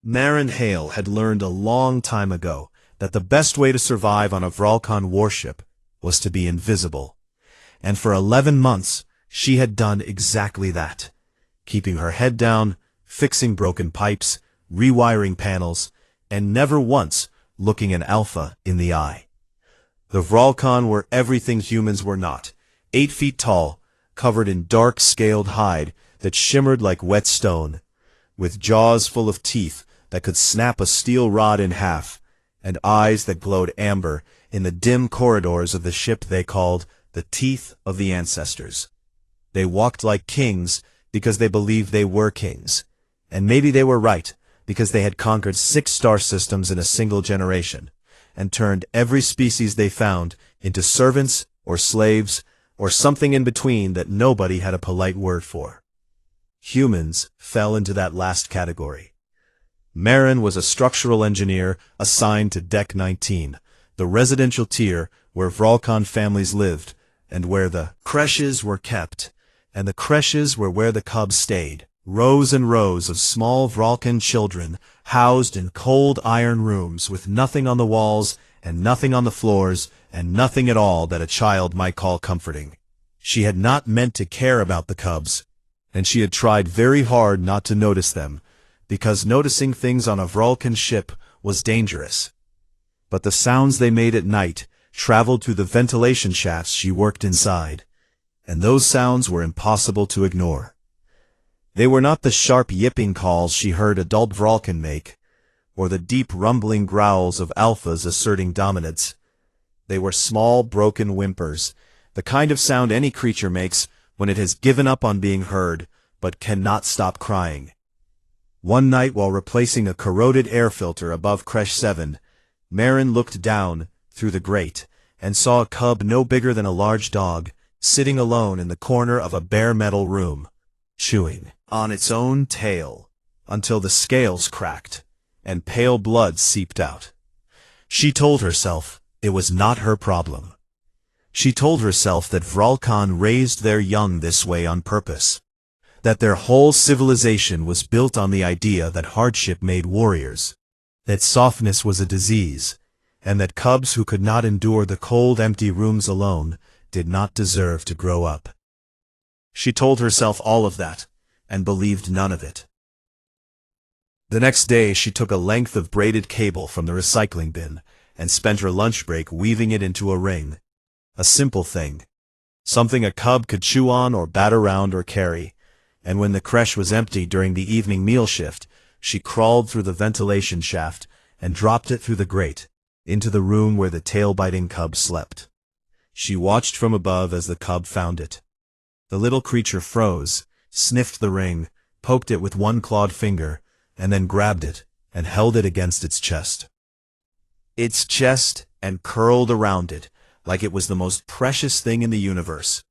Marin Hale had learned a long time ago that the best way to survive on a Vralcon warship was to be invisible. And for 11 months, she had done exactly that, keeping her head down, fixing broken pipes, rewiring panels, and never once looking an Alpha in the eye. The Vralcon were everything humans were not, 8 feet tall, covered in dark scaled hide that shimmered like wet stone, with jaws full of teeth that could snap a steel rod in half, and eyes that glowed amber in the dim corridors of the ship they called the Teeth of the Ancestors. They walked like kings because they believed they were kings, and maybe they were right because they had conquered 6 star systems in a single generation, and turned every species they found into servants or slaves or something in between that nobody had a polite word for. Humans fell into that last category. Marin was a structural engineer assigned to Deck 19, the residential tier where Vralcon families lived, and where the creches were kept, and the creches were where the cubs stayed. Rows and rows of small Vralcon children housed in cold iron rooms with nothing on the walls and nothing on the floors and nothing at all that a child might call comforting. She had not meant to care about the cubs, and she had tried very hard not to notice them, because noticing things on a Vralcon ship was dangerous. But the sounds they made at night traveled through the ventilation shafts she worked inside, and those sounds were impossible to ignore. They were not the sharp yipping calls she heard adult Vralcon make, or the deep rumbling growls of alphas asserting dominance. They were small, broken whimpers, the kind of sound any creature makes when it has given up on being heard, but cannot stop crying. One night while replacing a corroded air filter above Creche 7, Marin looked down through the grate and saw a cub no bigger than a large dog, sitting alone in the corner of a bare metal room, chewing on its own tail until the scales cracked and pale blood seeped out. She told herself it was not her problem. She told herself that Vralcon raised their young this way on purpose, that their whole civilization was built on the idea that hardship made warriors, that softness was a disease, and that cubs who could not endure the cold, empty rooms alone did not deserve to grow up. She told herself all of that, and believed none of it. The next day she took a length of braided cable from the recycling bin and spent her lunch break weaving it into a ring. A simple thing, something a cub could chew on or bat around or carry, and when the creche was empty during the evening meal shift, she crawled through the ventilation shaft and dropped it through the grate into the room where the tail-biting cub slept. She watched from above as the cub found it. The little creature froze, sniffed the ring, poked it with one clawed finger, and then grabbed it and held it against its chest. Its chest and curled around it like it was the most precious thing in the universe,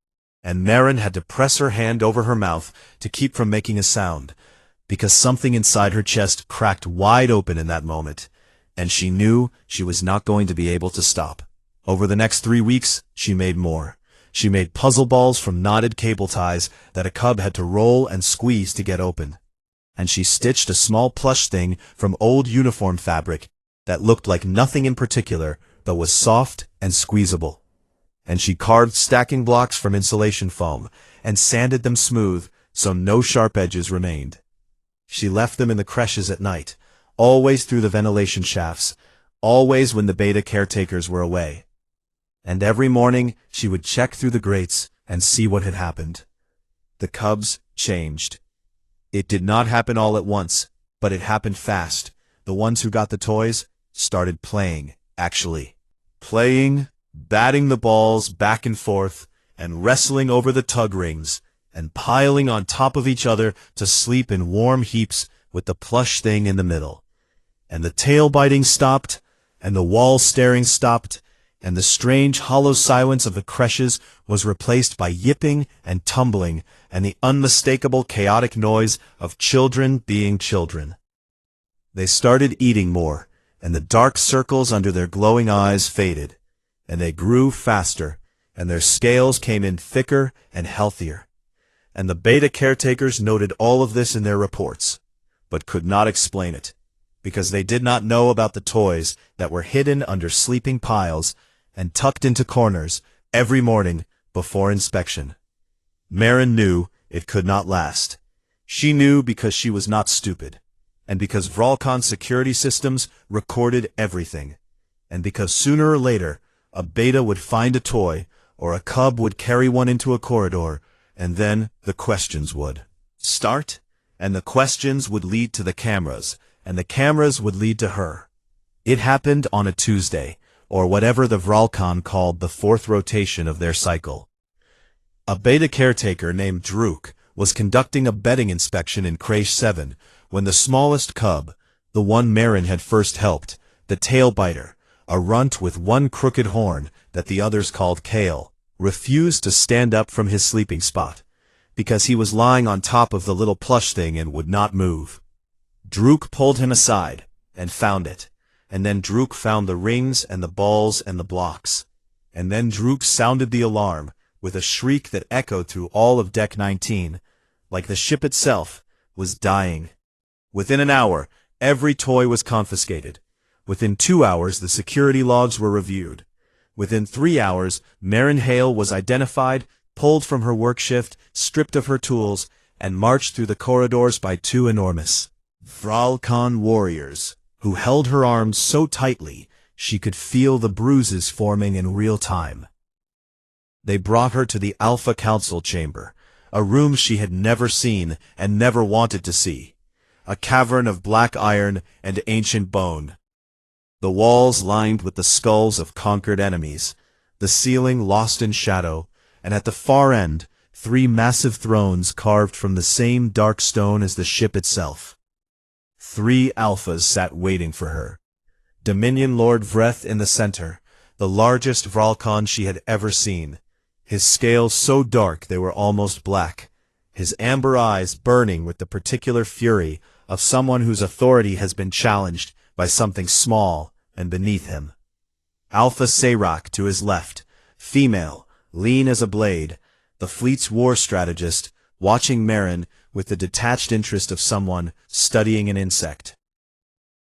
and Marin had to press her hand over her mouth to keep from making a sound, because something inside her chest cracked wide open in that moment, and she knew she was not going to be able to stop. Over the next 3 weeks, she made more. She made puzzle balls from knotted cable ties that a cub had to roll and squeeze to get open. And she stitched a small plush thing from old uniform fabric that looked like nothing in particular, but was soft and squeezable. And she carved stacking blocks from insulation foam and sanded them smooth so no sharp edges remained. She left them in the creches at night, always through the ventilation shafts, always when the beta caretakers were away. And every morning she would check through the grates and see what had happened. The cubs changed. It did not happen all at once, but it happened fast. The ones who got the toys started playing, actually. Playing, batting the balls back and forth, and wrestling over the tug rings, and piling on top of each other to sleep in warm heaps with the plush thing in the middle. And the tail biting stopped, and the wall staring stopped, and the strange hollow silence of the creches was replaced by yipping and tumbling and the unmistakable chaotic noise of children being children. They started eating more, and the dark circles under their glowing eyes faded, and they grew faster, and their scales came in thicker and healthier. And the beta caretakers noted all of this in their reports, but could not explain it, because they did not know about the toys that were hidden under sleeping piles and tucked into corners every morning before inspection. Marin knew it could not last. She knew because she was not stupid, and because Vralcon's security systems recorded everything, and because sooner or later a beta would find a toy, or a cub would carry one into a corridor, and then the questions would start, and the questions would lead to the cameras, and the cameras would lead to her. It happened on a Tuesday, or whatever the Vralcon called the fourth rotation of their cycle. A beta caretaker named Druk was conducting a bedding inspection in Crèche 7 when the smallest cub, the one Marin had first helped, the tailbiter, a runt with one crooked horn that the others called Kale, refused to stand up from his sleeping spot, because he was lying on top of the little plush thing and would not move. Druk pulled him aside, and found it, and then Druk found the rings and the balls and the blocks, and then Druk sounded the alarm, with a shriek that echoed through all of Deck 19, like the ship itself was dying. Within an hour, every toy was confiscated. Within 2 hours, the security logs were reviewed. Within 3 hours, Marin Hale was identified, pulled from her work shift, stripped of her tools, and marched through the corridors by 2 enormous Vralcon warriors, who held her arms so tightly she could feel the bruises forming in real time. They brought her to the Alpha Council chamber, a room she had never seen and never wanted to see, a cavern of black iron and ancient bone. The walls lined with the skulls of conquered enemies, the ceiling lost in shadow, and at the far end, 3 massive thrones carved from the same dark stone as the ship itself. 3 alphas sat waiting for her. Dominion Lord Vreth in the center, the largest Vralcon she had ever seen, his scales so dark they were almost black, his amber eyes burning with the particular fury of someone whose authority has been challenged by something small and beneath him. Alpha Seyrak to his left, female, lean as a blade, the fleet's war strategist, watching Marin with the detached interest of someone studying an insect.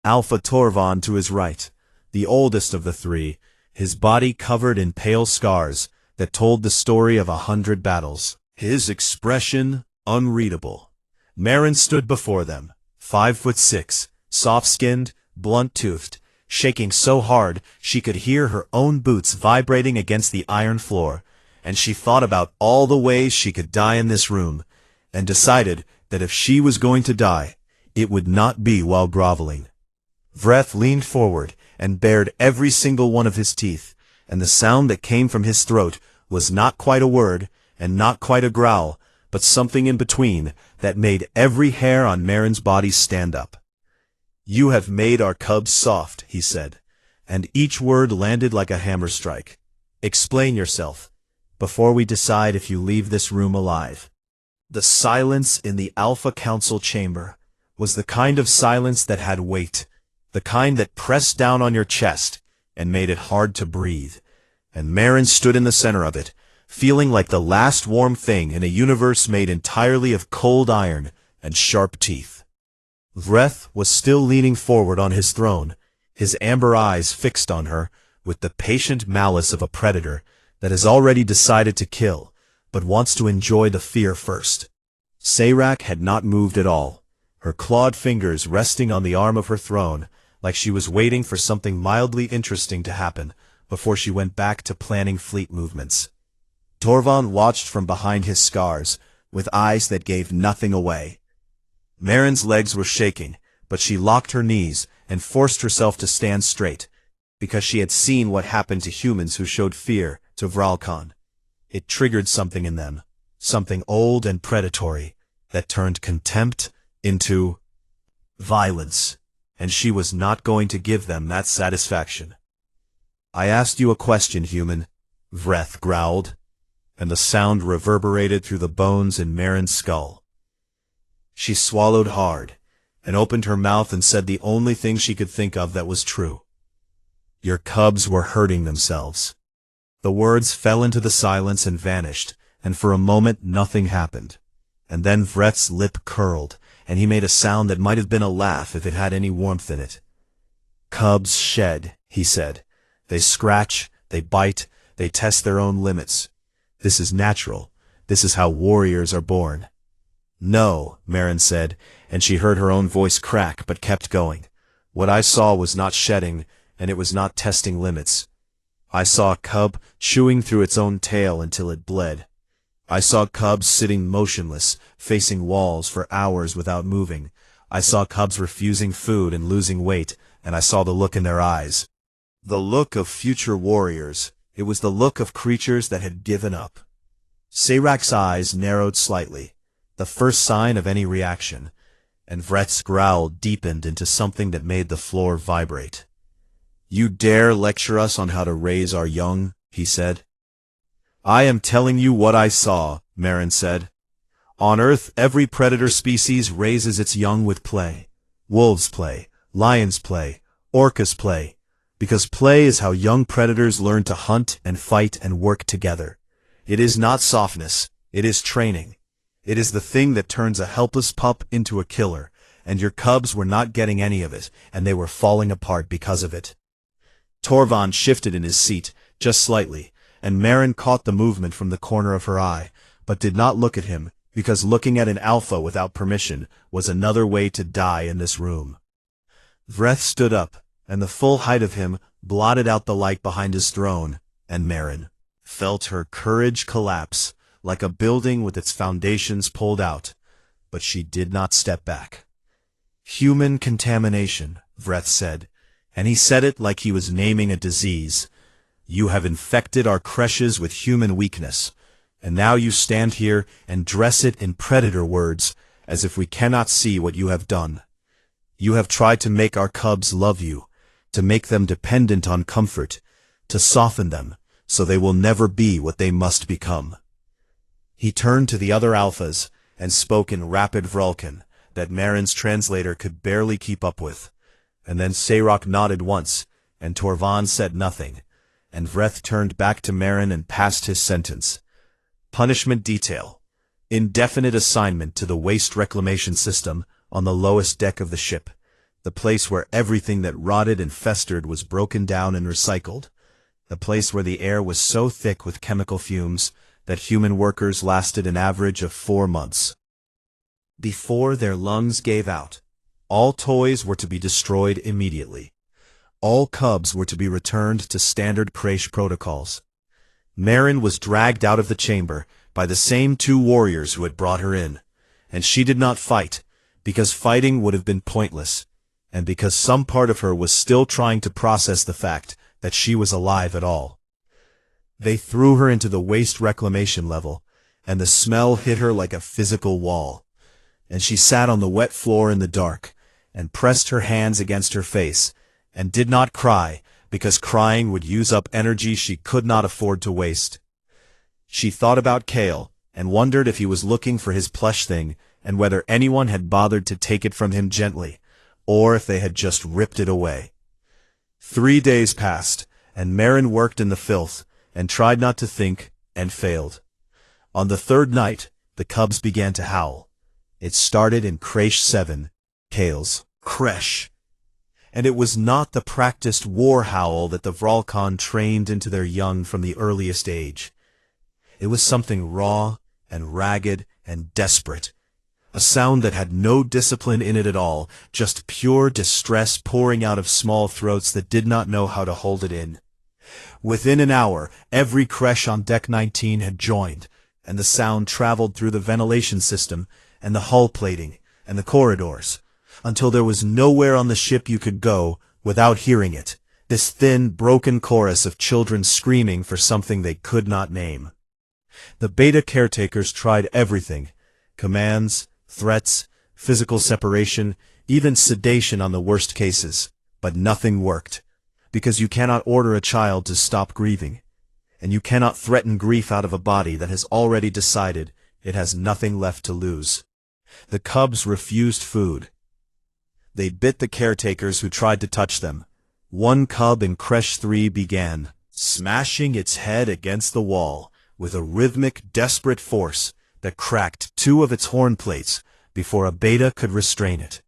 Alpha Torvon to his right, the oldest of the 3, his body covered in pale scars that told the story of 100 battles, his expression unreadable. Marin stood before them, 5'6", soft-skinned, blunt-toothed, shaking so hard she could hear her own boots vibrating against the iron floor, and she thought about all the ways she could die in this room, and decided that if she was going to die, it would not be while groveling. Vreth leaned forward and bared every single one of his teeth, and the sound that came from his throat was not quite a word and not quite a growl, but something in between that made every hair on Marin's body stand up. "You have made our cubs soft," he said, and each word landed like a hammer strike. "Explain yourself, before we decide if you leave this room alive." The silence in the Alpha Council chamber was the kind of silence that had weight, the kind that pressed down on your chest and made it hard to breathe, and Marin stood in the center of it, feeling like the last warm thing in a universe made entirely of cold iron and sharp teeth. Vreth was still leaning forward on his throne, his amber eyes fixed on her with the patient malice of a predator that has already decided to kill, but wants to enjoy the fear first. Seyrak had not moved at all, her clawed fingers resting on the arm of her throne, like she was waiting for something mildly interesting to happen before she went back to planning fleet movements. Torvon watched from behind his scars, with eyes that gave nothing away. Marin's legs were shaking, but she locked her knees and forced herself to stand straight, because she had seen what happened to humans who showed fear to Vralcon. It triggered something in them, something old and predatory, that turned contempt into violence, and she was not going to give them that satisfaction. "I asked you a question, human," Vreth growled, and the sound reverberated through the bones in Marin's skull. She swallowed hard, and opened her mouth and said the only thing she could think of that was true. "Your cubs were hurting themselves." The words fell into the silence and vanished, and for a moment nothing happened. And then Vreth's lip curled, and he made a sound that might have been a laugh if it had any warmth in it. "Cubs shed," he said. "They scratch, they bite, they test their own limits. This is natural. This is how warriors are born." "No," Marin said, and she heard her own voice crack but kept going. "What I saw was not shedding, and it was not testing limits. I saw a cub chewing through its own tail until it bled. I saw cubs sitting motionless, facing walls for hours without moving. I saw cubs refusing food and losing weight, and I saw the look in their eyes. The look of future warriors. It was the look of creatures that had given up." Sayrak's eyes narrowed slightly, the first sign of any reaction, and Vreth's growl deepened into something that made the floor vibrate. "You dare lecture us on how to raise our young?" he said. "I am telling you what I saw," Marin said. "On Earth, every predator species raises its young with play. Wolves play, lions play, orcas play, because play is how young predators learn to hunt and fight and work together. It is not softness, it is training. It is the thing that turns a helpless pup into a killer, and your cubs were not getting any of it, and they were falling apart because of it." Torvald shifted in his seat, just slightly, and Marin caught the movement from the corner of her eye, but did not look at him, because looking at an alpha without permission was another way to die in this room. Vreth stood up, and the full height of him blotted out the light behind his throne, and Marin felt her courage collapse, like a building with its foundations pulled out, but she did not step back. "Human contamination," Vreth said, and he said it like he was naming a disease. "You have infected our creches with human weakness, and now you stand here and dress it in predator words, as if we cannot see what you have done. You have tried to make our cubs love you, to make them dependent on comfort, to soften them, so they will never be what they must become." He turned to the other alphas, and spoke in rapid Vrulcan, that Marin's translator could barely keep up with. And then Sayrak nodded once, and Torvald said nothing, and Vreth turned back to Marin and passed his sentence. Punishment detail. Indefinite assignment to the waste reclamation system on the lowest deck of the ship, the place where everything that rotted and festered was broken down and recycled, the place where the air was so thick with chemical fumes that human workers lasted an average of 4 months. Before their lungs gave out, all toys were to be destroyed immediately. All cubs were to be returned to standard creche protocols. Marin was dragged out of the chamber by the same 2 warriors who had brought her in, and she did not fight, because fighting would have been pointless, and because some part of her was still trying to process the fact that she was alive at all. They threw her into the waste reclamation level, and the smell hit her like a physical wall, and she sat on the wet floor in the dark, and pressed her hands against her face, and did not cry, because crying would use up energy she could not afford to waste. She thought about Kale, and wondered if he was looking for his plush thing, and whether anyone had bothered to take it from him gently, or if they had just ripped it away. 3 days passed, and Marin worked in the filth, and tried not to think, and failed. On the 3rd night, the cubs began to howl. It started in Creche 7, Kale's creche. And it was not the practiced war howl that the Vrulcan trained into their young from the earliest age. It was something raw and ragged and desperate, a sound that had no discipline in it at all, just pure distress pouring out of small throats that did not know how to hold it in. Within an hour, every creche on Deck 19 had joined, and the sound traveled through the ventilation system and the hull plating and the corridors, until there was nowhere on the ship you could go without hearing it, this thin, broken chorus of children screaming for something they could not name. The beta caretakers tried everything: commands, threats, physical separation, even sedation on the worst cases, but nothing worked, because you cannot order a child to stop grieving, and you cannot threaten grief out of a body that has already decided it has nothing left to lose. The cubs refused food. They bit the caretakers who tried to touch them. One cub in Creche 3 began smashing its head against the wall with a rhythmic, desperate force that cracked 2 of its horn plates, before a beta could restrain it.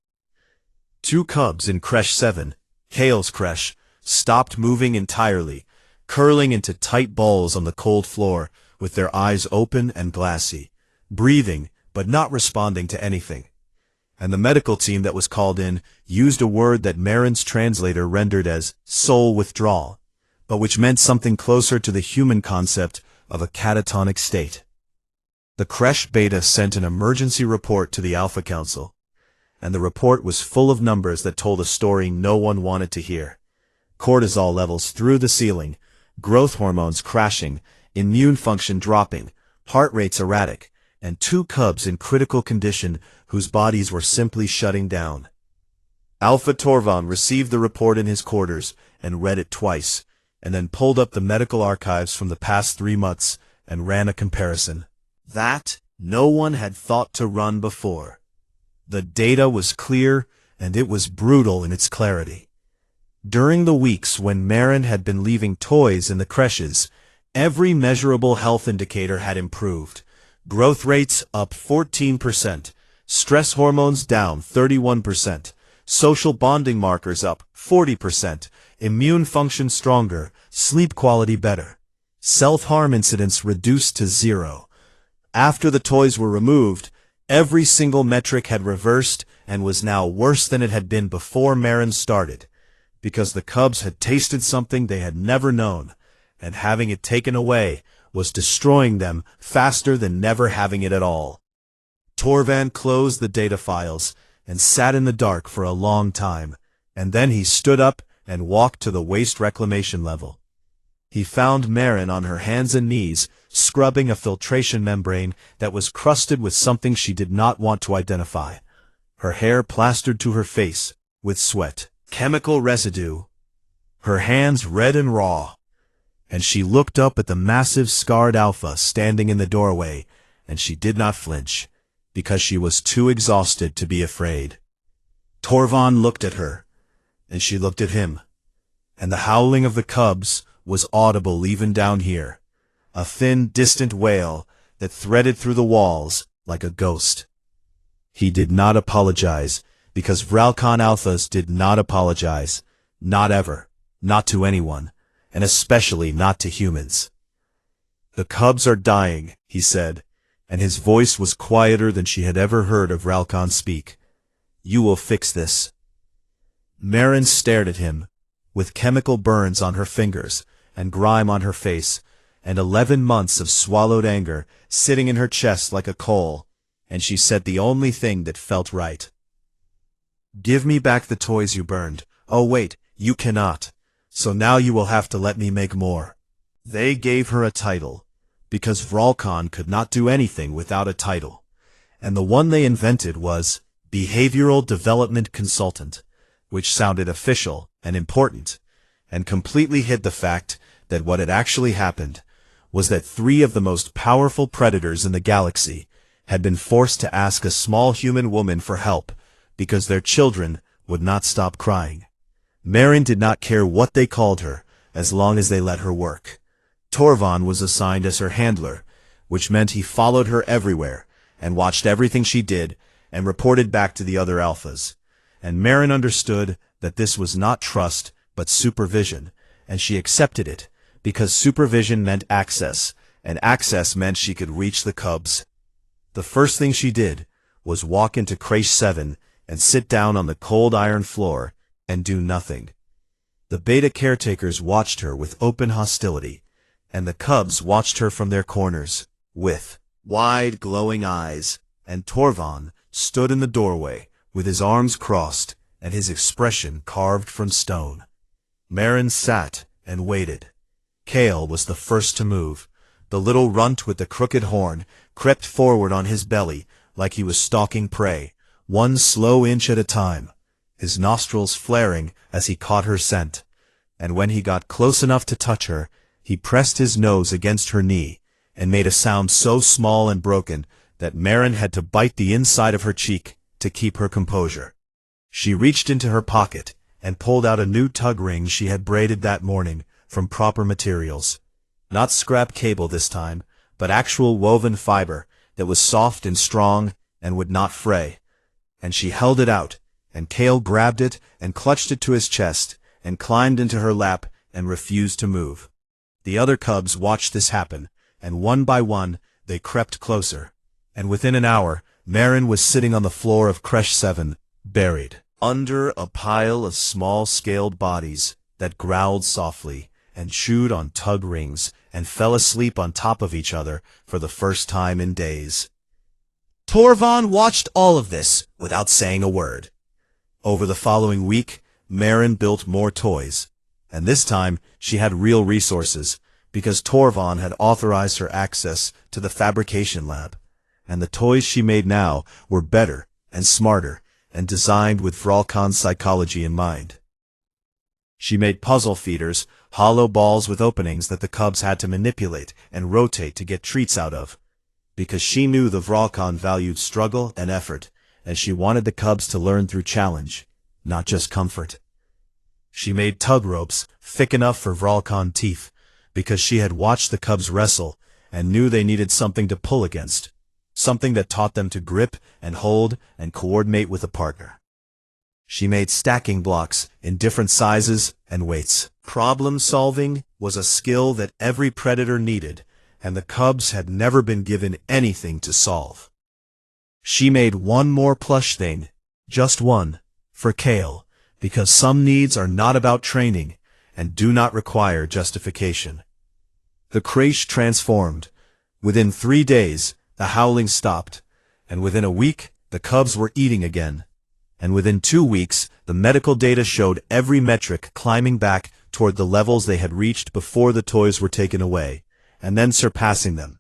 Two cubs in Creche 7, Kale's creche, stopped moving entirely, curling into tight balls on the cold floor, with their eyes open and glassy, breathing but not responding to anything. And the medical team that was called in used a word that Marin's translator rendered as soul withdrawal, but which meant something closer to the human concept of a catatonic state. The creche beta sent an emergency report to the Alpha Council, and the report was full of numbers that told a story no one wanted to hear. Cortisol levels through the ceiling, growth hormones crashing, immune function dropping, heart rates erratic, and two cubs in critical condition whose bodies were simply shutting down. Alpha Torvan received the report in his quarters and read it twice, and then pulled up the medical archives from the past 3 months and ran a comparison. That no one had thought to run before. The data was clear, and it was brutal in its clarity. During the weeks when Marin had been leaving toys in the creches, every measurable health indicator had improved. Growth rates up 14%, stress hormones down 31%, social bonding markers up 40%, immune function stronger, sleep quality better. Self-harm incidents reduced to 0. After the toys were removed, every single metric had reversed and was now worse than it had been before Marin started, because the cubs had tasted something they had never known, and having it taken away was destroying them faster than never having it at all. Torvan closed the data files and sat in the dark for a long time, and then he stood up and walked to the waste reclamation level. He found Marin on her hands and knees, scrubbing a filtration membrane that was crusted with something she did not want to identify. Her hair plastered to her face with sweat, chemical residue, her hands red and raw. And she looked up at the massive scarred Alpha standing in the doorway, and she did not flinch, because she was too exhausted to be afraid. Torvan looked at her, and she looked at him, and the howling of the cubs was audible even down here, a thin, distant wail that threaded through the walls like a ghost. He did not apologize, because Vralcon Alphas did not apologize, not ever, not to anyone, and especially not to humans. "The cubs are dying," he said, and his voice was quieter than she had ever heard of Vralcon speak. "You will fix this." Marin stared at him, with chemical burns on her fingers and grime on her face, and 11 months of swallowed anger sitting in her chest like a coal, and she said the only thing that felt right. "Give me back the toys you burned. Oh wait, you cannot. So now you will have to let me make more." They gave her a title, because Vralcon could not do anything without a title, and the one they invented was Behavioral Development Consultant, which sounded official and important, and completely hid the fact that what had actually happened was that 3 of the most powerful predators in the galaxy had been forced to ask a small human woman for help because their children would not stop crying. Marin did not care what they called her, as long as they let her work. Torvan was assigned as her handler, which meant he followed her everywhere, and watched everything she did, and reported back to the other alphas. And Marin understood that this was not trust, but supervision, and she accepted it, because supervision meant access, and access meant she could reach the cubs. The first thing she did was walk into Creche 7 and sit down on the cold iron floor and do nothing. The beta caretakers watched her with open hostility, and the cubs watched her from their corners, with wide glowing eyes, and Torvan stood in the doorway, with his arms crossed, and his expression carved from stone. Marin sat and waited. Kale was the first to move. The little runt with the crooked horn crept forward on his belly like he was stalking prey, 1 slow inch at a time, his nostrils flaring as he caught her scent. And when he got close enough to touch her, he pressed his nose against her knee and made a sound so small and broken that Marin had to bite the inside of her cheek to keep her composure. She reached into her pocket and pulled out a new tug ring she had braided that morning from proper materials. Not scrap cable this time, but actual woven fiber that was soft and strong and would not fray. And she held it out, and Kale grabbed it and clutched it to his chest, and climbed into her lap and refused to move. The other cubs watched this happen, and one by one they crept closer. And within an hour, Marin was sitting on the floor of Creche 7, buried under a pile of small-scaled bodies that growled softly and chewed on tug rings and fell asleep on top of each other for the first time in days. Torvon watched all of this without saying a word. Over the following week, Marin built more toys, and this time she had real resources because Torvon had authorized her access to the fabrication lab, and the toys she made now were better and smarter and designed with Vralkon's psychology in mind. She made puzzle feeders, hollow balls with openings that the cubs had to manipulate and rotate to get treats out of, because she knew the Vralkon valued struggle and effort, and she wanted the cubs to learn through challenge, not just comfort. She made tug ropes thick enough for Vralkon teeth, because she had watched the cubs wrestle and knew they needed something to pull against, something that taught them to grip and hold and coordinate with a partner. She made stacking blocks in different sizes and weights. Problem solving was a skill that every predator needed, and the cubs had never been given anything to solve. She made one more plush thing, just one, for Kale, because some needs are not about training and do not require justification. The creche transformed. Within 3 days, the howling stopped, and within a week, the cubs were eating again. And within 2 weeks, the medical data showed every metric climbing back toward the levels they had reached before the toys were taken away, and then surpassing them.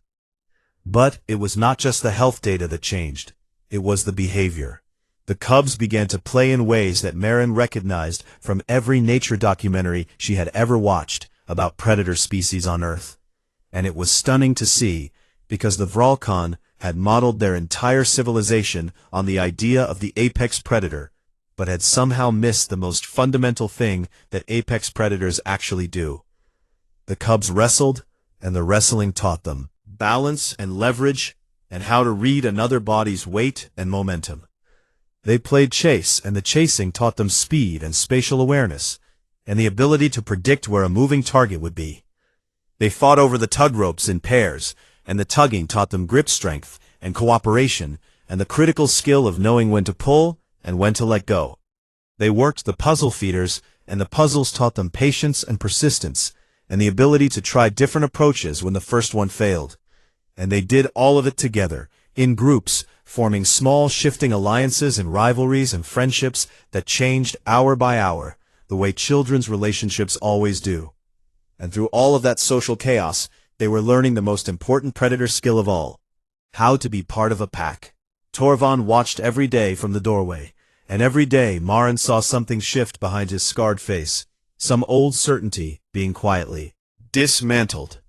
But it was not just the health data that changed. It was the behavior. The cubs began to play in ways that Marin recognized from every nature documentary she had ever watched about predator species on Earth. And it was stunning to see, because the Vralkon had modeled their entire civilization on the idea of the apex predator, but had somehow missed the most fundamental thing that apex predators actually do. The cubs wrestled, and the wrestling taught them balance and leverage, and how to read another body's weight and momentum. They played chase, and the chasing taught them speed and spatial awareness, and the ability to predict where a moving target would be. They fought over the tug ropes in pairs, and the tugging taught them grip strength and cooperation and the critical skill of knowing when to pull and when to let go. They worked the puzzle feeders, and the puzzles taught them patience and persistence and the ability to try different approaches when the first one failed. And they did all of it together, in groups, forming small shifting alliances and rivalries and friendships that changed hour by hour, the way children's relationships always do. And through all of that social chaos, they were learning the most important predator skill of all: how to be part of a pack. Torvon watched every day from the doorway, and every day Marin saw something shift behind his scarred face, some old certainty being quietly dismantled.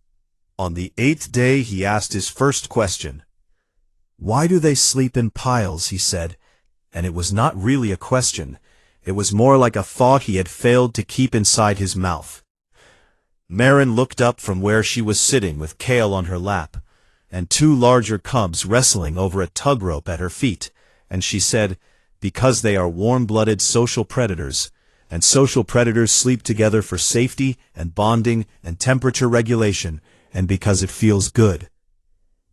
On the 8th day he asked his first question. "Why do they sleep in piles?" he said, and it was not really a question. It was more like a thought he had failed to keep inside his mouth. Marin looked up from where she was sitting with Kale on her lap, and 2 larger cubs wrestling over a tug rope at her feet, and she said, "Because they are warm-blooded social predators, and social predators sleep together for safety and bonding and temperature regulation, and because it feels good."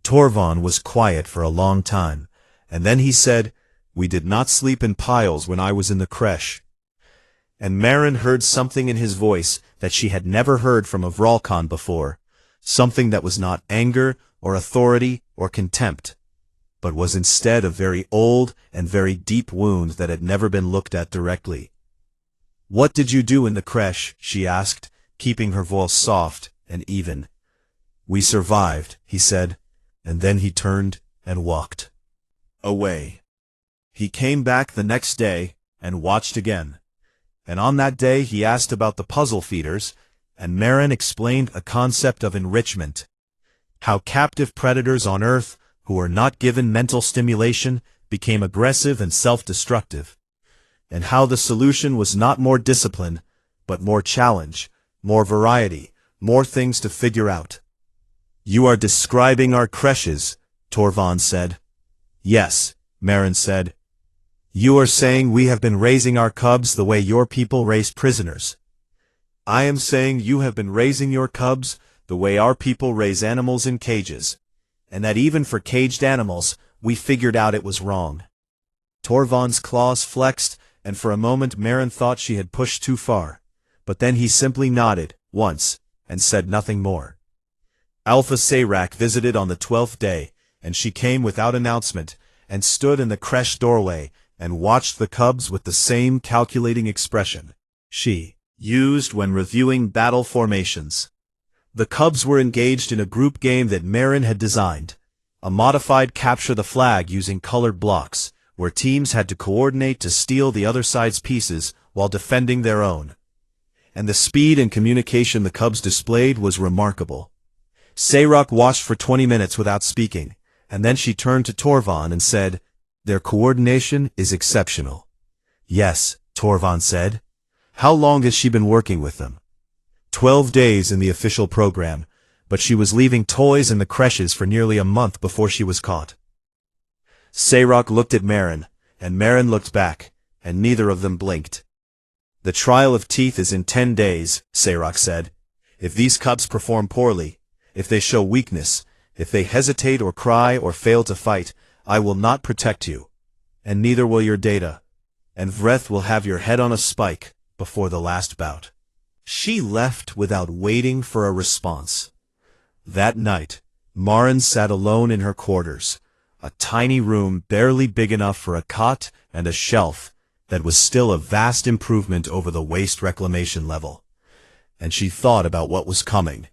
Torvon was quiet for a long time, and then he said, "We did not sleep in piles when I was in the creche." And Marin heard something in his voice that she had never heard from a Vralkon before, something that was not anger or authority or contempt, but was instead a very old and very deep wound that had never been looked at directly. "What did you do in the creche?" she asked, keeping her voice soft and even. "We survived," he said, and then he turned and walked away. He came back the next day and watched again. And on that day he asked about the puzzle feeders, and Marin explained a concept of enrichment. How captive predators on Earth, who were not given mental stimulation, became aggressive and self-destructive. And how the solution was not more discipline, but more challenge, more variety, more things to figure out. "You are describing our creches," Torvon said. "Yes," Marin said. "You are saying we have been raising our cubs the way your people raise prisoners." "I am saying you have been raising your cubs the way our people raise animals in cages, and that even for caged animals, we figured out it was wrong." Torvald's claws flexed, and for a moment Marin thought she had pushed too far, but then he simply nodded, once, and said nothing more. Alpha Sayrak visited on the 12th day, and she came without announcement, and stood in the creche doorway, and watched the cubs with the same calculating expression she used when reviewing battle formations. The cubs were engaged in a group game that Marin had designed, a modified capture the flag using colored blocks, where teams had to coordinate to steal the other side's pieces while defending their own. And the speed and communication the cubs displayed was remarkable. Sayrak watched for 20 minutes without speaking, and then she turned to Torvald and said, "Their coordination is exceptional." "Yes," Torvald said. "How long has she been working with them?" 12 days in the official program, but she was leaving toys in the creches for nearly a month before she was caught. Sayrak looked at Marin, and Marin looked back, and neither of them blinked. "The trial of teeth is in 10 days, Sayrak said. "If these cubs perform poorly, if they show weakness, if they hesitate or cry or fail to fight, I will not protect you, and neither will your data, and Vreth will have your head on a spike before the last bout." She left without waiting for a response. That night, Marin sat alone in her quarters, a tiny room barely big enough for a cot and a shelf that was still a vast improvement over the waste reclamation level. And she thought about what was coming.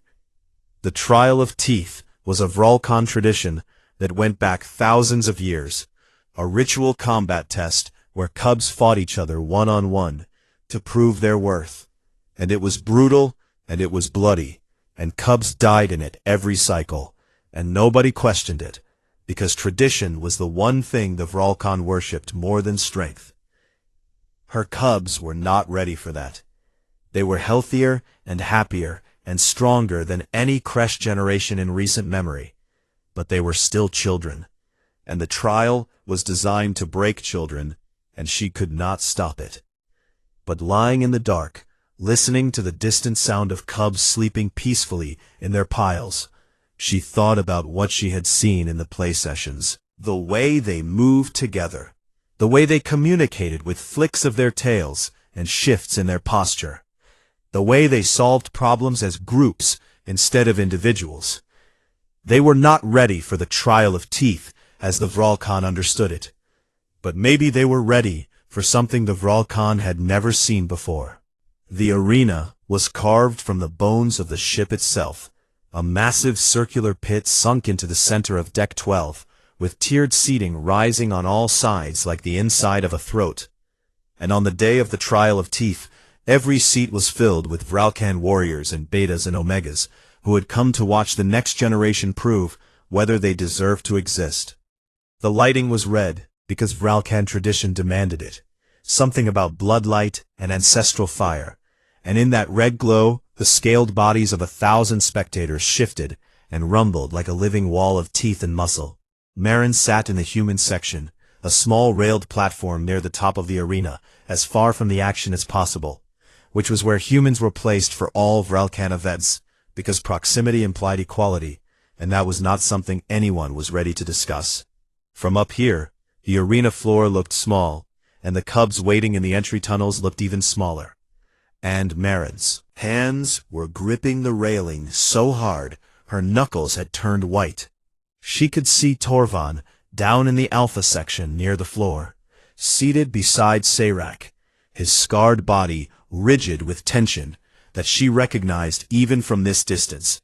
The Trial of Teeth was a Vrolcan tradition that went back thousands of years, a ritual combat test where cubs fought each other one-on-one to prove their worth. And it was brutal, and it was bloody, and cubs died in it every cycle, and nobody questioned it, because tradition was the one thing the Vrolcan worshipped more than strength. Her cubs were not ready for that. They were healthier and happier and stronger than any creche generation in recent memory, but they were still children, and the trial was designed to break children, and she could not stop it. But lying in the dark, listening to the distant sound of cubs sleeping peacefully in their piles, she thought about what she had seen in the play sessions, the way they moved together, the way they communicated with flicks of their tails and shifts in their posture, the way they solved problems as groups instead of individuals. They were not ready for the trial of teeth as the Vrolcan understood it, but maybe they were ready for something the Vrolcan had never seen before. The arena was carved from the bones of the ship itself, a massive circular pit sunk into the center of Deck 12, with tiered seating rising on all sides like the inside of a throat. And on the day of the Trial of Teeth, every seat was filled with Vrolcan warriors and betas and omegas, who had come to watch the next generation prove whether they deserved to exist. The lighting was red, because Vrolcan tradition demanded it, something about bloodlight and ancestral fire. And in that red glow, the scaled bodies of 1,000 spectators shifted and rumbled like a living wall of teeth and muscle. Marin sat in the human section, a small railed platform near the top of the arena, as far from the action as possible, which was where humans were placed for all Vrolcan events, because proximity implied equality, and that was not something anyone was ready to discuss. From up here, the arena floor looked small, and the cubs waiting in the entry tunnels looked even smaller. And Marin's hands were gripping the railing so hard her knuckles had turned white. She could see Torvald down in the Alpha section near the floor, seated beside Sayrak, his scarred body rigid with tension that she recognized even from this distance,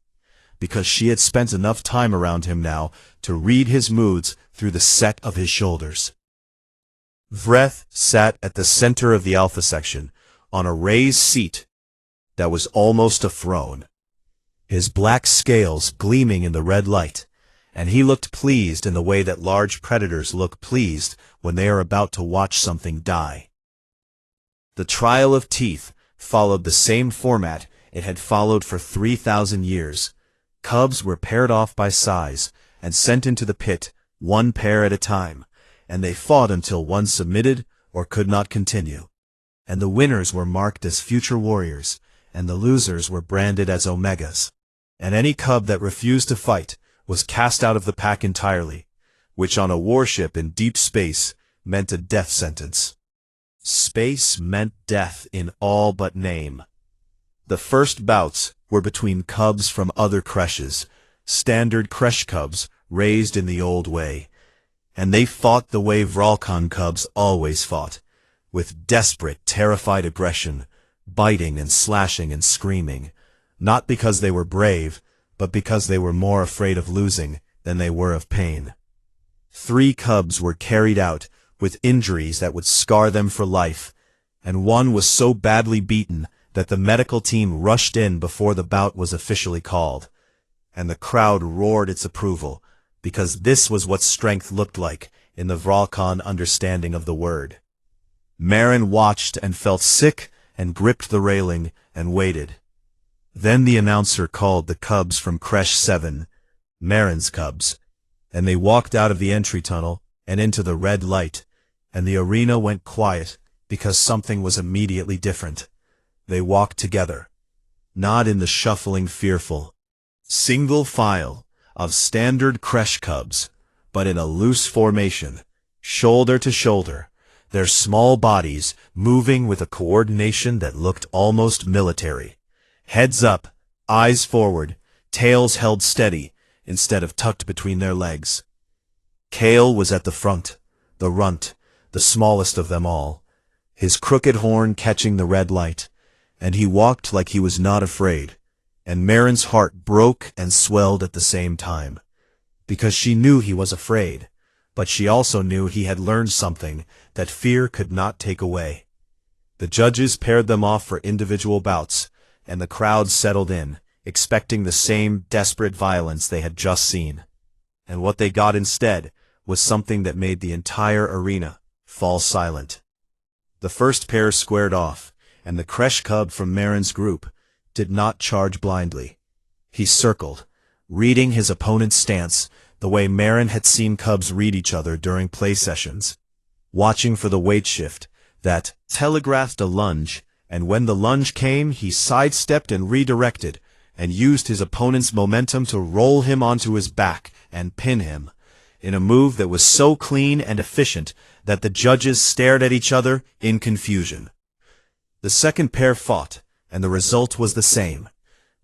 because she had spent enough time around him now to read his moods through the set of his shoulders. Vreth sat at the center of the Alpha section, on a raised seat that was almost a throne, his black scales gleaming in the red light, and he looked pleased in the way that large predators look pleased when they are about to watch something die. The Trial of Teeth followed the same format it had followed for 3,000 years. Cubs were paired off by size and sent into the pit, one pair at a time, and they fought until one submitted or could not continue. And the winners were marked as future warriors, and the losers were branded as omegas. And any cub that refused to fight was cast out of the pack entirely, which on a warship in deep space meant a death sentence. Space meant death in all but name. The first bouts were between cubs from other creches, standard creche cubs raised in the old way, and they fought the way Vralkan cubs always fought, with desperate, terrified aggression, biting and slashing and screaming, not because they were brave, but because they were more afraid of losing than they were of pain. 3 cubs were carried out with injuries that would scar them for life, and one was so badly beaten that the medical team rushed in before the bout was officially called, and the crowd roared its approval, because this was what strength looked like in the Vralkan understanding of the word. Marin watched and felt sick and gripped the railing and waited. Then the announcer called the cubs from Creche 7, Marin's cubs, and they walked out of the entry tunnel and into the red light, and the arena went quiet because something was immediately different. They walked together, not in the shuffling, fearful, single file of standard creche cubs, but in a loose formation, shoulder to shoulder, their small bodies moving with a coordination that looked almost military. Heads up, eyes forward, tails held steady instead of tucked between their legs. Kale was at the front, the runt, the smallest of them all, his crooked horn catching the red light, and he walked like he was not afraid, and Marin's heart broke and swelled at the same time, because she knew he was afraid, but she also knew he had learned something that fear could not take away. The judges paired them off for individual bouts, and the crowd settled in, expecting the same desperate violence they had just seen. And what they got instead was something that made the entire arena fall silent. The first pair squared off, and the creche cub from Marin's group did not charge blindly. He circled, reading his opponent's stance the way Marin had seen cubs read each other during play sessions, watching for the weight shift that telegraphed a lunge, and when the lunge came, he sidestepped and redirected, and used his opponent's momentum to roll him onto his back and pin him, in a move that was so clean and efficient that the judges stared at each other in confusion. The second pair fought, and the result was the same.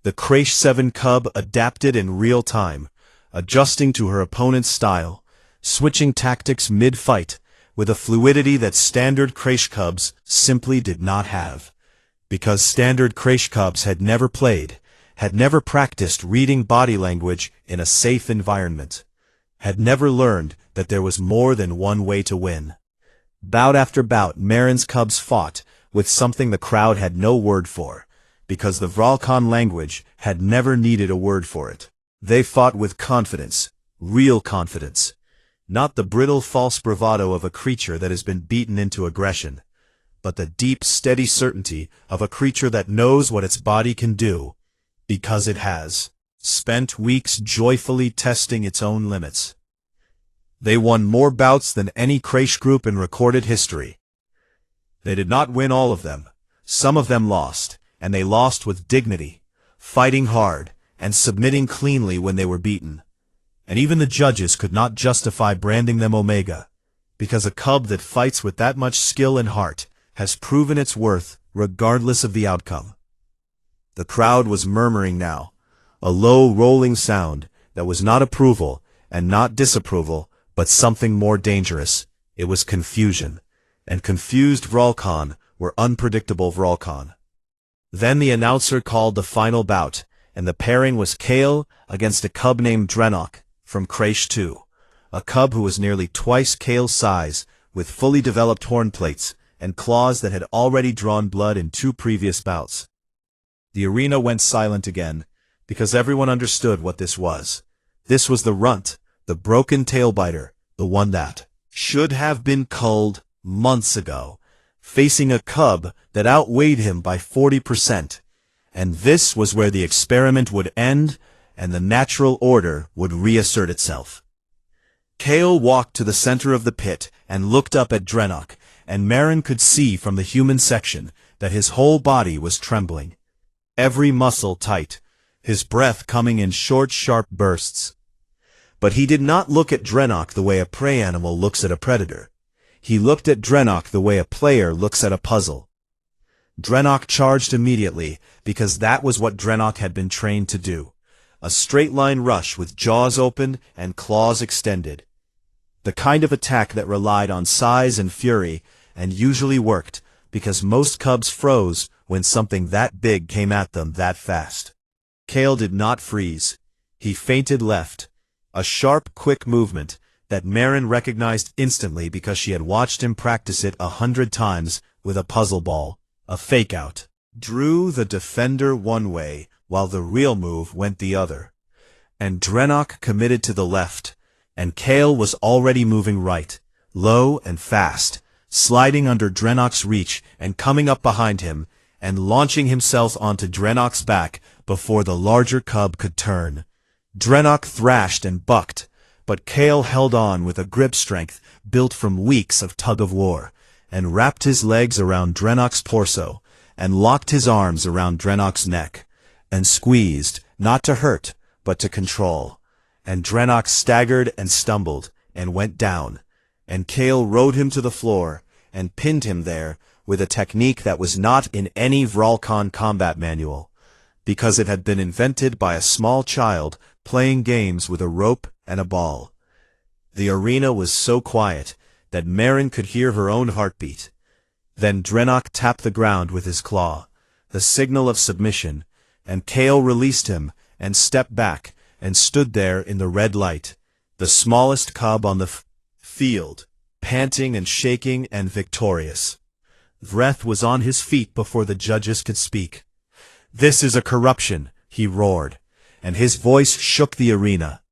The Creche 7 cub adapted in real time, adjusting to her opponent's style, switching tactics mid-fight, with a fluidity that standard Creche cubs simply did not have. Because standard Creche cubs had never played, had never practiced reading body language in a safe environment, had never learned that there was more than one way to win. Bout after bout, Marin's cubs fought with something the crowd had no word for, because the Vralkan language had never needed a word for it. They fought with confidence, real confidence, not the brittle false bravado of a creature that has been beaten into aggression, but the deep, steady certainty of a creature that knows what its body can do, because it has spent weeks joyfully testing its own limits. They won more bouts than any Creche group in recorded history. They did not win all of them. Some of them lost, and they lost with dignity, fighting hard, and submitting cleanly when they were beaten. And even the judges could not justify branding them Omega, because a cub that fights with that much skill and heart has proven its worth regardless of the outcome. The crowd was murmuring now, a low rolling sound that was not approval and not disapproval, but something more dangerous. It was confusion, and confused Vralkan were unpredictable Vralkan. Then the announcer called the final bout, and the pairing was Kale against a cub named Drenok from Creche 2, a cub who was nearly twice Kale's size, with fully developed horn plates and claws that had already drawn blood in 2 previous bouts. The arena went silent again, because everyone understood what this was. This was the runt, the broken tailbiter, the one that should have been culled months ago, facing a cub that outweighed him by 40%. And this was where the experiment would end, and the natural order would reassert itself. Kale walked to the center of the pit and looked up at Drenok, and Marin could see from the human section that his whole body was trembling. Every muscle tight, his breath coming in short, sharp bursts. But he did not look at Drenok the way a prey animal looks at a predator. He looked at Drenok the way a player looks at a puzzle. Drenok charged immediately, because that was what Drenok had been trained to do. A straight-line rush with jaws open and claws extended. The kind of attack that relied on size and fury, and usually worked, because most cubs froze when something that big came at them that fast. Kale did not freeze. He feinted left. A sharp, quick movement that Marin recognized instantly because she had watched him practice it 100 times with a puzzle ball, a fake-out. Drew the defender one way, while the real move went the other. And Drenok committed to the left, and Kale was already moving right, low and fast, sliding under Drenok's reach and coming up behind him, and launching himself onto Drenok's back before the larger cub could turn. Drenok thrashed and bucked, but Kale held on with a grip strength built from weeks of tug-of-war, and wrapped his legs around Drenok's torso, and locked his arms around Drenok's neck, and squeezed, not to hurt, but to control. And Drenok staggered and stumbled, and went down, and Kale rode him to the floor, and pinned him there, with a technique that was not in any Vralcon combat manual, because it had been invented by a small child playing games with a rope and a ball. The arena was so quiet that Marin could hear her own heartbeat. Then Drenok tapped the ground with his claw, the signal of submission, and Kale released him and stepped back and stood there in the red light, the smallest cub on the field, panting and shaking and victorious. Vreth was on his feet before the judges could speak. "This is a corruption," he roared, and his voice shook the arena.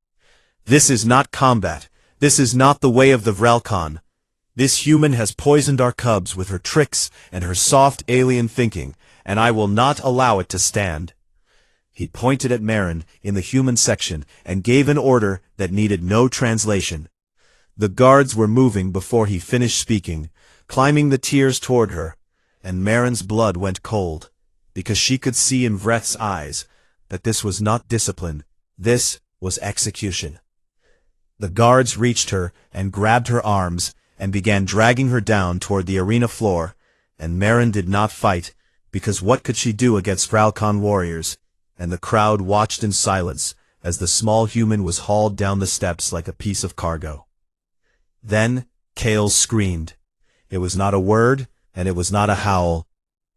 "This is not combat. This is not the way of the Vralcon. This human has poisoned our cubs with her tricks and her soft alien thinking, and I will not allow it to stand." He pointed at Marin in the human section and gave an order that needed no translation. The guards were moving before he finished speaking, climbing the tiers toward her, and Marin's blood went cold, because she could see in Vreth's eyes that this was not discipline, this was execution. The guards reached her and grabbed her arms and began dragging her down toward the arena floor, and Marin did not fight, because what could she do against Vralcon warriors? And the crowd watched in silence as the small human was hauled down the steps like a piece of cargo. Then Kale screamed. It was not a word, and it was not a howl.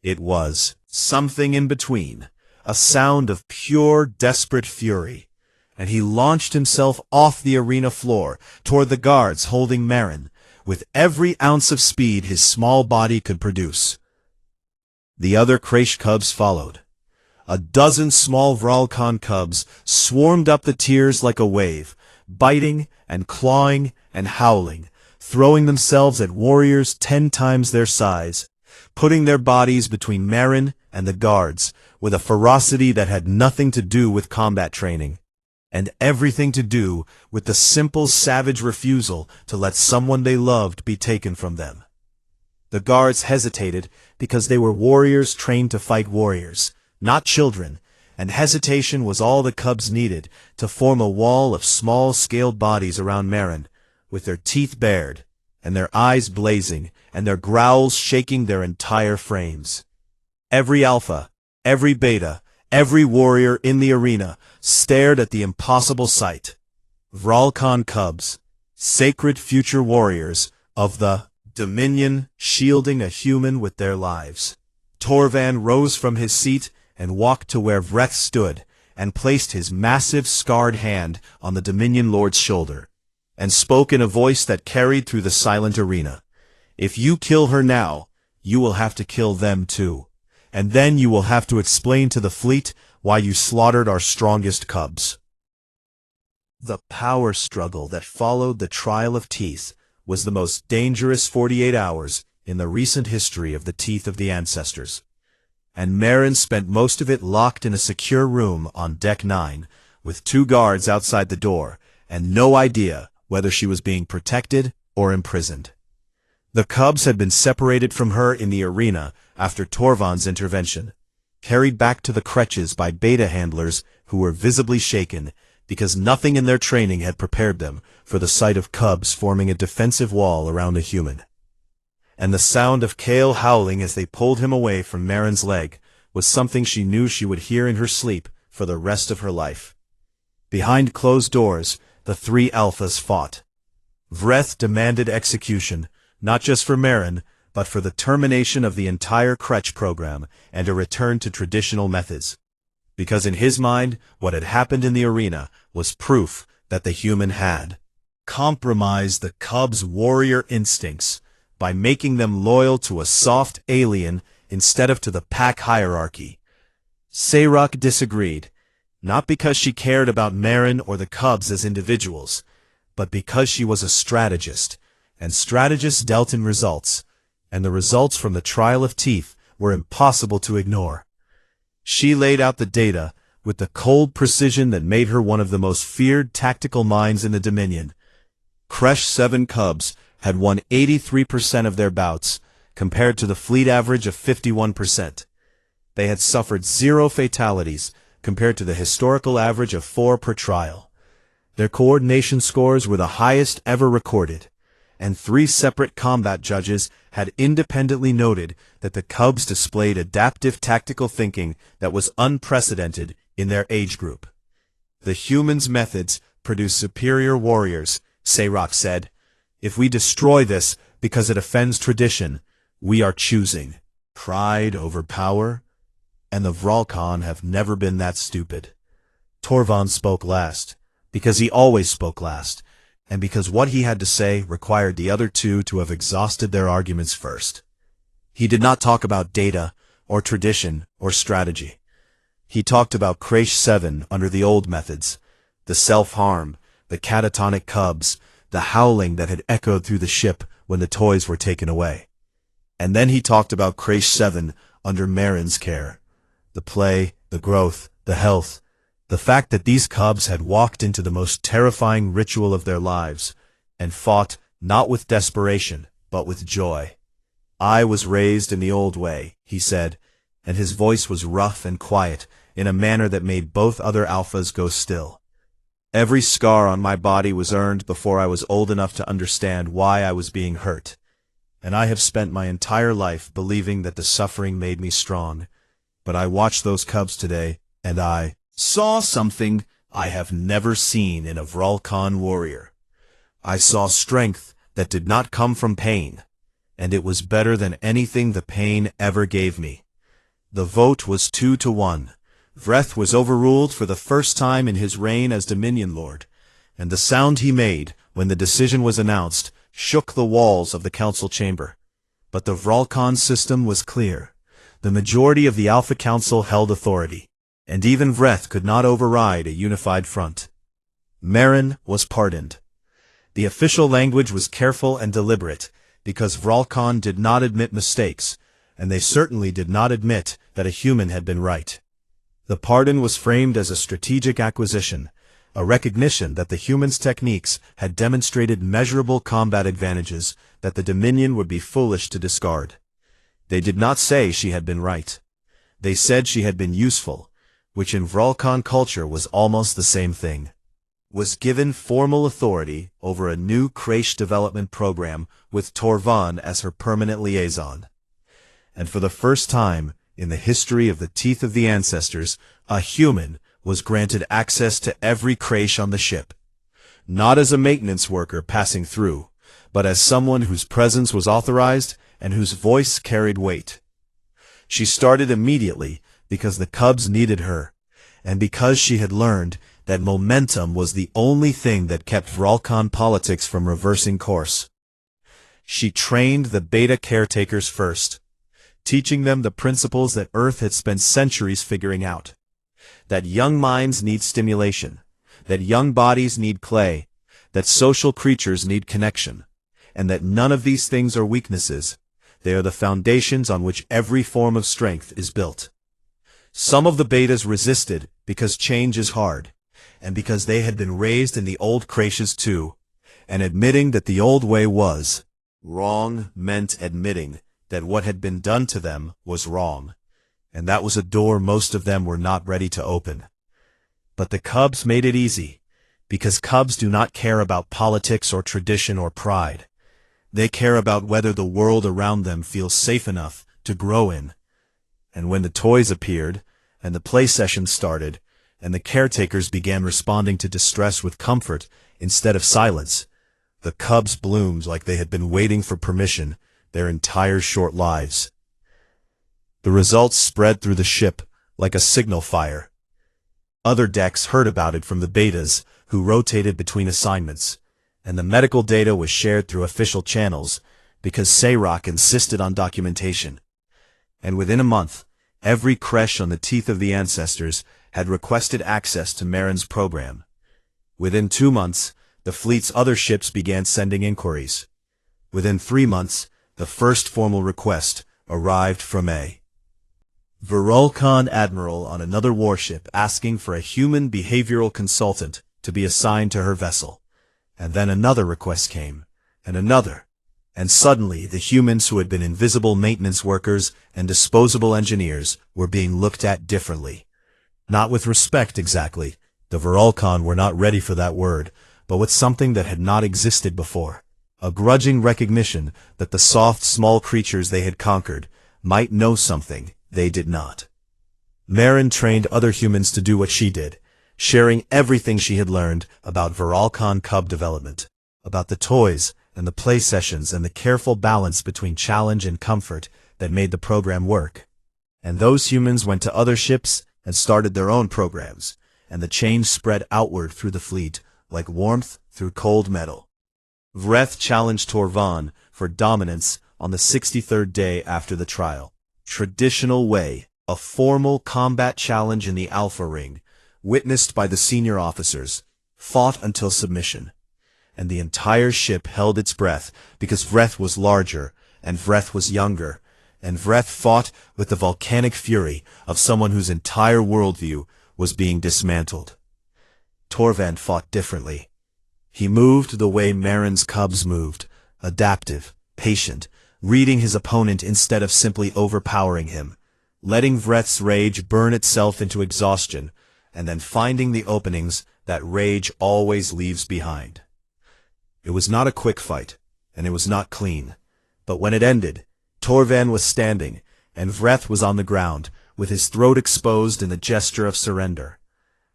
It was something in between, a sound of pure, desperate fury, and he launched himself off the arena floor toward the guards holding Marin, with every ounce of speed his small body could produce. The other Kraysh cubs followed. A dozen small Vralcon cubs swarmed up the tiers like a wave, biting and clawing and howling, throwing themselves at warriors 10 times their size, putting their bodies between Marin and the guards with a ferocity that had nothing to do with combat training, and everything to do with the simple savage refusal to let someone they loved be taken from them. The guards hesitated because they were warriors trained to fight warriors, not children, and hesitation was all the cubs needed to form a wall of small-scaled bodies around Marin, with their teeth bared, and their eyes blazing, and their growls shaking their entire frames. Every alpha, every beta, every warrior in the arena stared at the impossible sight. Vralcon cubs, sacred future warriors of the Dominion, shielding a human with their lives. Torvan rose from his seat and walked to where Vreth stood, and placed his massive scarred hand on the Dominion Lord's shoulder, and spoke in a voice that carried through the silent arena. "If you kill her now, you will have to kill them too, and then you will have to explain to the fleet why you slaughtered our strongest cubs." The power struggle that followed the Trial of Teeth was the most dangerous 48 hours in the recent history of the Teeth of the Ancestors, and Marin spent most of it locked in a secure room on Deck 9, with 2 guards outside the door, and no idea whether she was being protected or imprisoned. The cubs had been separated from her in the arena after Torvald's intervention, carried back to the crutches by beta handlers who were visibly shaken because nothing in their training had prepared them for the sight of cubs forming a defensive wall around a human. And the sound of Kale howling as they pulled him away from Marin's leg was something she knew she would hear in her sleep for the rest of her life. Behind closed doors, the three alphas fought. Vreth demanded execution, not just for Marin, but for the termination of the entire crutch program and a return to traditional methods. Because in his mind, what had happened in the arena was proof that the human had compromised the cubs' warrior instincts by making them loyal to a soft alien instead of to the pack hierarchy. Sayrak disagreed, not because she cared about Marin or the cubs as individuals, but because she was a strategist, and strategists dealt in results, and the results from the trial of teeth were impossible to ignore. She laid out the data with the cold precision that made her one of the most feared tactical minds in the Dominion. Kresh 7 cubs had won 83% of their bouts, compared to the fleet average of 51%. They had suffered 0 fatalities, compared to the historical average of 4 per trial. Their coordination scores were the highest ever recorded, and 3 separate combat judges had independently noted that the cubs displayed adaptive tactical thinking that was unprecedented in their age group. The humans' methods produce superior warriors, Sayrak said. If we destroy this because it offends tradition, we are choosing pride over power, and the Vralkan have never been that stupid. Torvald spoke last, because he always spoke last, and because what he had to say required the other two to have exhausted their arguments first. He did not talk about data, or tradition, or strategy. He talked about Kresh 7 under the old methods, the self-harm, the catatonic cubs, the howling that had echoed through the ship when the toys were taken away. And then he talked about Kresh 7 under Marin's care, the play, the growth, the health, the fact that these cubs had walked into the most terrifying ritual of their lives, and fought not with desperation, but with joy. I was raised in the old way, he said, and his voice was rough and quiet, in a manner that made both other alphas go still. Every scar on my body was earned before I was old enough to understand why I was being hurt, and I have spent my entire life believing that the suffering made me strong. But I watched those cubs today, and I saw something I have never seen in a Vralkan warrior. I saw strength that did not come from pain, and it was better than anything the pain ever gave me. The vote was 2-1. Vreth was overruled for the first time in his reign as Dominion Lord, and the sound he made when the decision was announced shook the walls of the council chamber. But the Vralkan system was clear. The majority of the Alpha Council held authority, and even Vreth could not override a unified front. Marin was pardoned. The official language was careful and deliberate, because Vralkan did not admit mistakes, and they certainly did not admit that a human had been right. The pardon was framed as a strategic acquisition, a recognition that the humans' techniques had demonstrated measurable combat advantages that the Dominion would be foolish to discard. They did not say she had been right. They said she had been useful, which in Vralkan culture was almost the same thing. Was given formal authority over a new Kresh development program with Torvald as her permanent liaison. And for the first time in the history of the Teeth of the Ancestors, a human was granted access to every Kresh on the ship. Not as a maintenance worker passing through, but as someone whose presence was authorized and whose voice carried weight. She started immediately because the cubs needed her, and because she had learned that momentum was the only thing that kept Vralkan politics from reversing course. She trained the beta caretakers first, teaching them the principles that Earth had spent centuries figuring out. That young minds need stimulation, that young bodies need play, that social creatures need connection, and that none of these things are weaknesses. They are the foundations on which every form of strength is built. Some of the betas resisted because change is hard, and because they had been raised in the old Krashes too, and admitting that the old way was wrong meant admitting that what had been done to them was wrong, and that was a door most of them were not ready to open. But the cubs made it easy, because cubs do not care about politics or tradition or pride. They care about whether the world around them feels safe enough to grow in. And when the toys appeared, and the play sessions started, and the caretakers began responding to distress with comfort instead of silence, the cubs bloomed like they had been waiting for permission their entire short lives. The results spread through the ship like a signal fire. Other decks heard about it from the betas, who rotated between assignments, and the medical data was shared through official channels because Sayrock insisted on documentation. And within a month, every creche on the Teeth of the Ancestors had requested access to Marin's program. Within 2 months, the fleet's other ships began sending inquiries. Within 3 months, the first formal request arrived from a Virulkan admiral on another warship asking for a human behavioral consultant to be assigned to her vessel. And then another request came, and another, and suddenly the humans who had been invisible maintenance workers and disposable engineers were being looked at differently. Not with respect exactly, the Virulkan were not ready for that word, but with something that had not existed before. A grudging recognition that the soft, small creatures they had conquered might know something they did not. Marin trained other humans to do what she did, sharing everything she had learned about Virulkan cub development, about the toys and the play sessions and the careful balance between challenge and comfort that made the program work. And those humans went to other ships and started their own programs, and the change spread outward through the fleet like warmth through cold metal. Vreth challenged Torvan for dominance on the 63rd day after the trial. Traditional way, a formal combat challenge in the Alpha Ring, witnessed by the senior officers, fought until submission. And the entire ship held its breath because Vreth was larger, and Vreth was younger, and Vreth fought with the volcanic fury of someone whose entire worldview was being dismantled. Torvan fought differently. He moved the way Marin's cubs moved, adaptive, patient, reading his opponent instead of simply overpowering him, letting Vreth's rage burn itself into exhaustion, and then finding the openings that rage always leaves behind. It was not a quick fight, and it was not clean, but when it ended, Torvan was standing, and Vreth was on the ground, with his throat exposed in a gesture of surrender.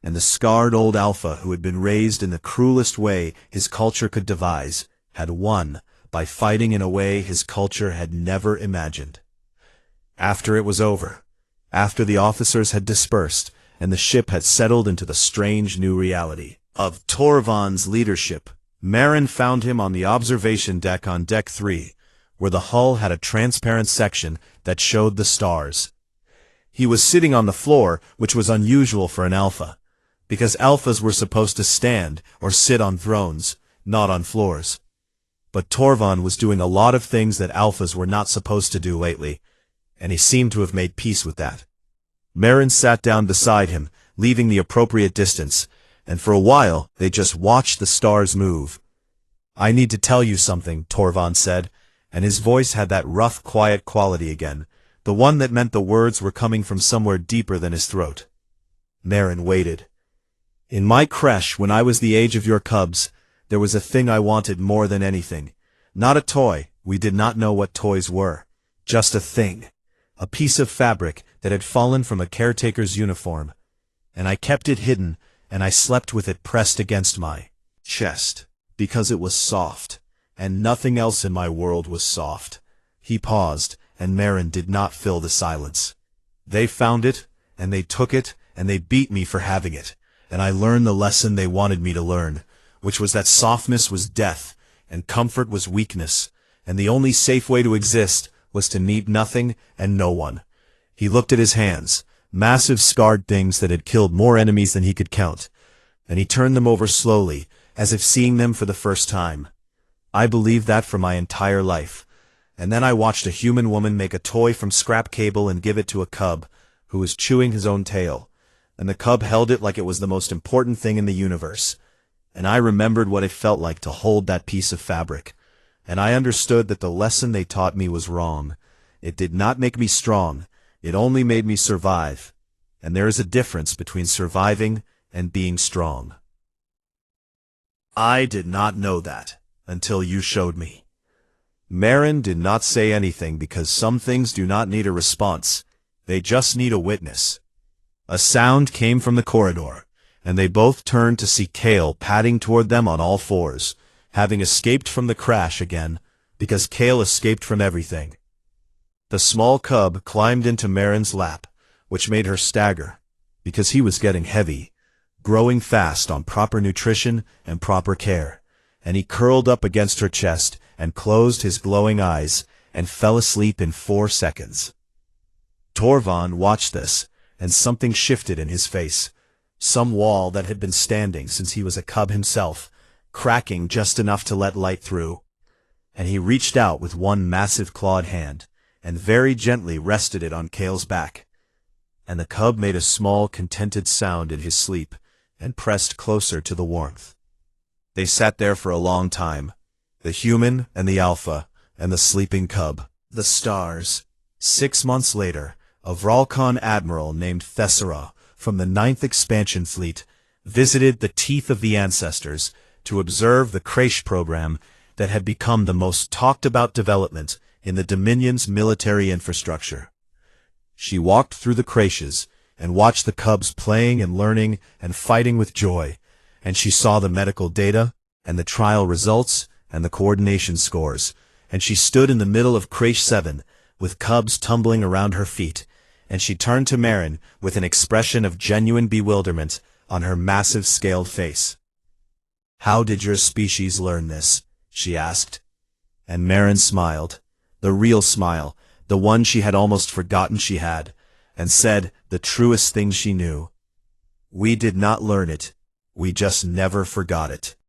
And the scarred old Alpha, who had been raised in the cruelest way his culture could devise, had won by fighting in a way his culture had never imagined. After it was over, after the officers had dispersed, and the ship had settled into the strange new reality of Torvan's leadership, Marin found him on the observation deck on Deck 3, where the hull had a transparent section that showed the stars. He was sitting on the floor, which was unusual for an Alpha, because Alphas were supposed to stand or sit on thrones, not on floors. But Torvan was doing a lot of things that Alphas were not supposed to do lately, and he seemed to have made peace with that. Marin sat down beside him, leaving the appropriate distance, and for a while they just watched the stars move. "I need to tell you something," Torvan said, and his voice had that rough, quiet quality again, the one that meant the words were coming from somewhere deeper than his throat. Marin waited. "In my creche, when I was the age of your cubs, there was a thing I wanted more than anything. Not a toy, we did not know what toys were. Just a thing. A piece of fabric that had fallen from a caretaker's uniform. And I kept it hidden, and I slept with it pressed against my chest, because it was soft, and nothing else in my world was soft." He paused, and Marin did not fill the silence. "They found it, and they took it, and they beat me for having it, and I learned the lesson they wanted me to learn, which was that softness was death, and comfort was weakness, and the only safe way to exist was to need nothing and no one." He looked at his hands, massive scarred things that had killed more enemies than he could count, and he turned them over slowly, as if seeing them for the first time. "I believed that for my entire life. And then I watched a human woman make a toy from scrap cable and give it to a cub, who was chewing his own tail, and the cub held it like it was the most important thing in the universe. and I remembered what it felt like to hold that piece of fabric, and I understood that the lesson they taught me was wrong. It did not make me strong, it only made me survive, and there is a difference between surviving and being strong. I did not know that until you showed me. Marin did not say anything because some things do not need a response, they just need a witness. A sound came from the corridor, and they both turned to see Kale padding toward them on all fours, having escaped from the crash again, because Kale escaped from everything. The small cub climbed into Marin's lap, which made her stagger, because he was getting heavy, growing fast on proper nutrition and proper care, and he curled up against her chest and closed his glowing eyes and fell asleep in 4 seconds. Torvald watched this, and something shifted in his face, some wall that had been standing since he was a cub himself, cracking just enough to let light through, and he reached out with one massive clawed hand, and very gently rested it on Kale's back, and the cub made a small contented sound in his sleep, and pressed closer to the warmth. They sat there for a long time, the human and the alpha, and the sleeping cub. The stars. 6 months later, a Vralcon admiral named Thessera, from the 9th Expansion Fleet, visited the Teeth of the Ancestors to observe the Crash program that had become the most talked-about development in the Dominion's military infrastructure. She walked through the Crashes and watched the cubs playing and learning and fighting with joy, and she saw the medical data and the trial results and the coordination scores, and she stood in the middle of Crash 7 with cubs tumbling around her feet, and she turned to Marin with an expression of genuine bewilderment on her massive scaled face. "How did your species learn this?" she asked. And Marin smiled, the real smile, the one she had almost forgotten she had, and said the truest thing she knew. "We did not learn it, we just never forgot it."